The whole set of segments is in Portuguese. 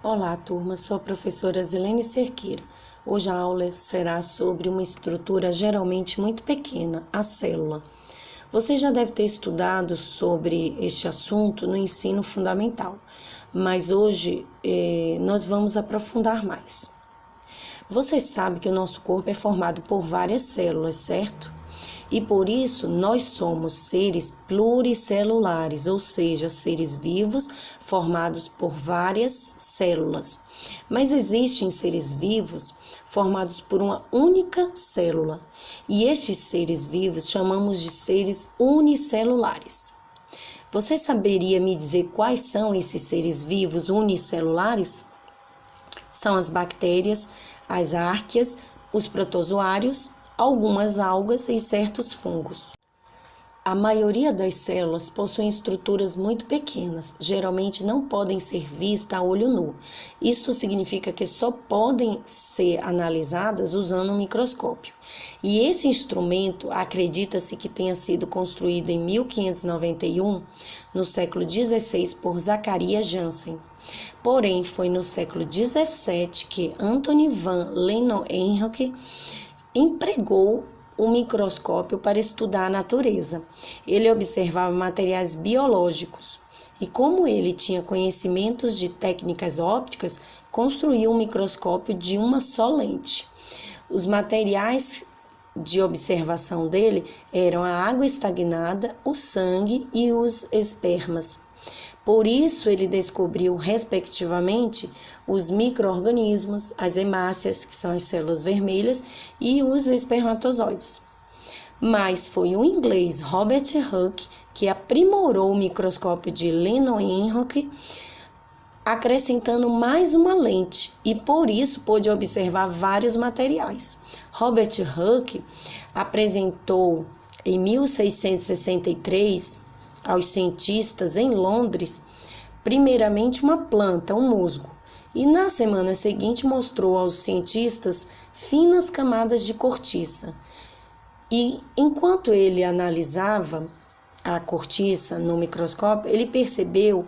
Olá, turma, sou a professora Zilene Cerqueira. Hoje a aula será sobre uma estrutura geralmente muito pequena, a célula. Você já deve ter estudado sobre este assunto no ensino fundamental, mas hoje nós vamos aprofundar mais. Você sabe que o nosso corpo é formado por várias células, certo? E por isso nós somos seres pluricelulares, ou seja, seres vivos formados por várias células. Mas existem seres vivos formados por uma única célula, e estes seres vivos chamamos de seres unicelulares. Você saberia me dizer quais são esses seres vivos unicelulares? São as bactérias, as árqueas, os protozoários, algumas algas e certos fungos. A maioria das células possuem estruturas muito pequenas, geralmente não podem ser vistas a olho nu. Isto significa que só podem ser analisadas usando um microscópio. E esse instrumento acredita-se que tenha sido construído em 1591, no século XVI, por Zacharias Janssen. Porém, foi no século XVII que Anthony van Leeuwenhoek empregou o microscópio para estudar a natureza. Ele observava materiais biológicos e, como ele tinha conhecimentos de técnicas ópticas, construiu um microscópio de uma só lente. Os materiais de observação dele eram a água estagnada, o sangue e os espermas. Por isso, ele descobriu, respectivamente, os micro-organismos, as hemácias, que são as células vermelhas, e os espermatozoides. Mas foi o inglês Robert Hooke que aprimorou o microscópio de Leeuwenhoek, acrescentando mais uma lente, e por isso pôde observar vários materiais. Robert Hooke apresentou em 1663 aos cientistas em Londres, primeiramente uma planta, um musgo, e na semana seguinte mostrou aos cientistas finas camadas de cortiça. E enquanto ele analisava a cortiça no microscópio, ele percebeu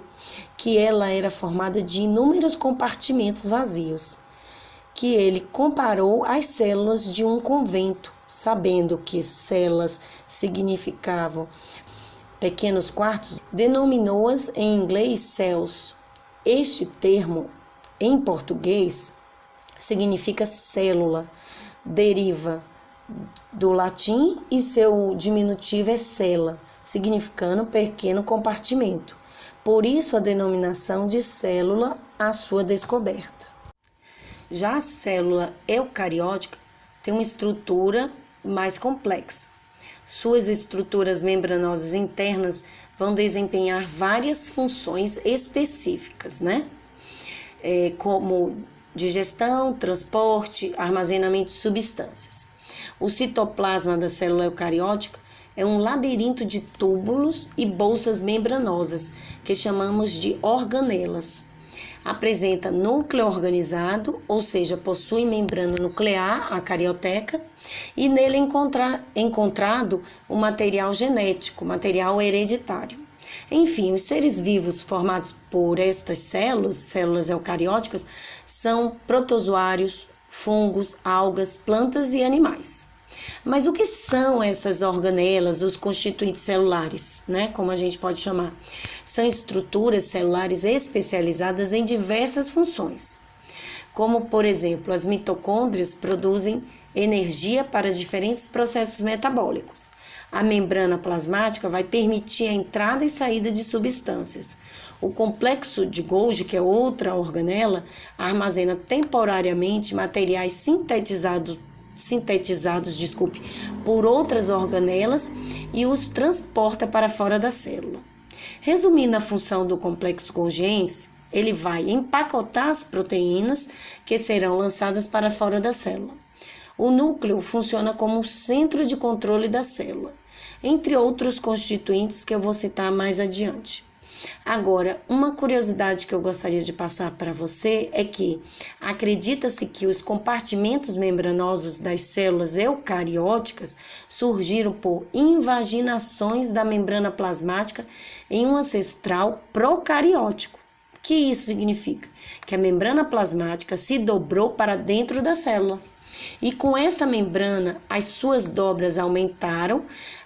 que ela era formada de inúmeros compartimentos vazios, que ele comparou às células de um convento, sabendo que células significavam pequenos quartos, denominou-as em inglês cells. Este termo, em português, significa célula, deriva do latim e seu diminutivo é cella, significando pequeno compartimento. Por isso a denominação de célula à sua descoberta. Já a célula eucariótica tem uma estrutura mais complexa. Suas estruturas membranosas internas vão desempenhar várias funções específicas, como digestão, transporte, armazenamento de substâncias. O citoplasma da célula eucariótica é um labirinto de túbulos e bolsas membranosas, que chamamos de organelas. Apresenta núcleo organizado, ou seja, possui membrana nuclear, a carioteca, e nele é encontrado o material genético, material hereditário. Enfim, os seres vivos formados por estas células eucarióticas, são protozoários, fungos, algas, plantas e animais. Mas o que são essas organelas, os constituintes celulares, como a gente pode chamar? São estruturas celulares especializadas em diversas funções, como, por exemplo, as mitocôndrias produzem energia para diferentes processos metabólicos. A membrana plasmática vai permitir a entrada e saída de substâncias. O complexo de Golgi, que é outra organela, armazena temporariamente materiais sintetizados por outras organelas e os transporta para fora da célula. Resumindo a função do complexo golgiense, ele vai empacotar as proteínas que serão lançadas para fora da célula. O núcleo funciona como o centro de controle da célula, entre outros constituintes que eu vou citar mais adiante. Agora, uma curiosidade que eu gostaria de passar para você é que acredita-se que os compartimentos membranosos das células eucarióticas surgiram por invaginações da membrana plasmática em um ancestral procariótico, que isso significa? Que a membrana plasmática se dobrou para dentro da célula. E com esta membrana, as suas dobras aumentaram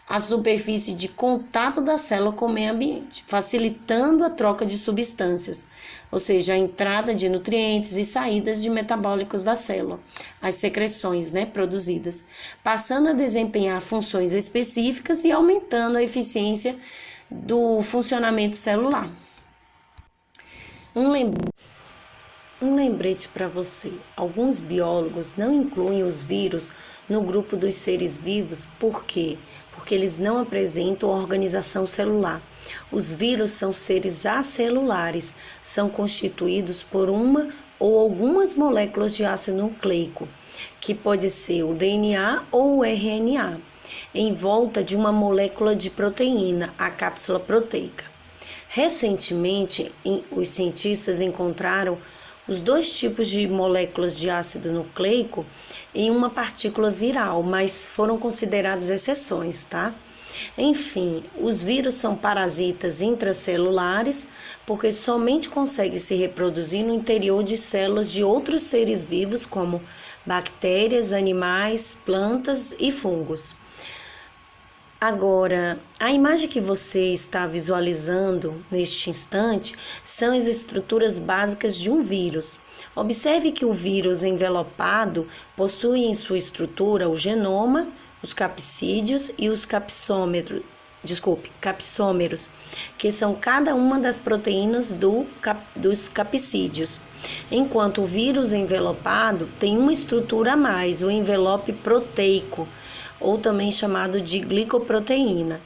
a superfície de contato da célula com o meio ambiente, facilitando a troca de substâncias, ou seja, a entrada de nutrientes e saídas de metabólicos da célula, as secreções, produzidas, passando a desempenhar funções específicas e aumentando a eficiência do funcionamento celular. Um lembrete para você: alguns biólogos não incluem os vírus no grupo dos seres vivos. Por quê? Porque eles não apresentam organização celular. Os vírus são seres acelulares, são constituídos por uma ou algumas moléculas de ácido nucleico, que pode ser o DNA ou o RNA, em volta de uma molécula de proteína, a cápsula proteica. Recentemente, os cientistas encontraram os dois tipos de moléculas de ácido nucleico em uma partícula viral, mas foram consideradas exceções, tá? Enfim, os vírus são parasitas intracelulares porque somente conseguem se reproduzir no interior de células de outros seres vivos, como bactérias, animais, plantas e fungos. Agora, a imagem que você está visualizando neste instante são as estruturas básicas de um vírus. Observe que o vírus envelopado possui em sua estrutura o genoma, os capsídeos e os capsômeros, que são cada uma das proteínas dos capsídeos. Enquanto o vírus envelopado tem uma estrutura a mais, o envelope proteico, ou também chamado de glicoproteína.